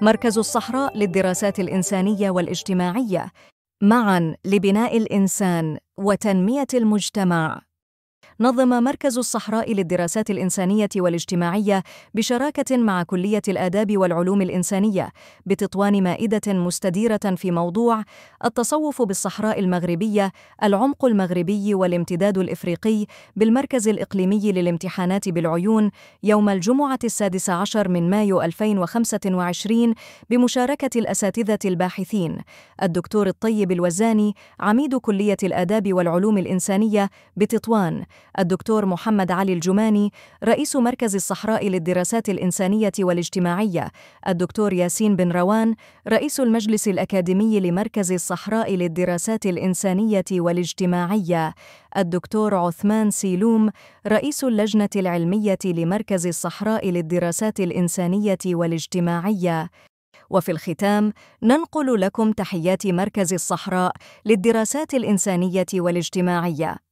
مركز الصحراء للدراسات الإنسانية والاجتماعية، معاً لبناء الإنسان وتنمية المجتمع. نظم مركز الصحراء للدراسات الإنسانية والاجتماعية بشراكة مع كلية الآداب والعلوم الإنسانية بتطوان مائدة مستديرة في موضوع التصوف بالصحراء المغربية، العمق المغربي والامتداد الإفريقي بالمركز الإقليمي للامتحانات بالعيون يوم الجمعة 16 من مايو 2025 بمشاركة الأساتذة الباحثين الدكتور الطيب الوزاني عميد كلية الآداب والعلوم الإنسانية بتطوان، الدكتور محمد علي الجماني رئيس مركز الصحراء للدراسات الإنسانية والاجتماعية، الدكتور ياسين بن روان رئيس المجلس الأكاديمي لمركز الصحراء للدراسات الإنسانية والاجتماعية، الدكتور عثمان سيلوم رئيس اللجنة العلمية لمركز الصحراء للدراسات الإنسانية والاجتماعية. وفي الختام ننقل لكم تحيات مركز الصحراء للدراسات الإنسانية والاجتماعية.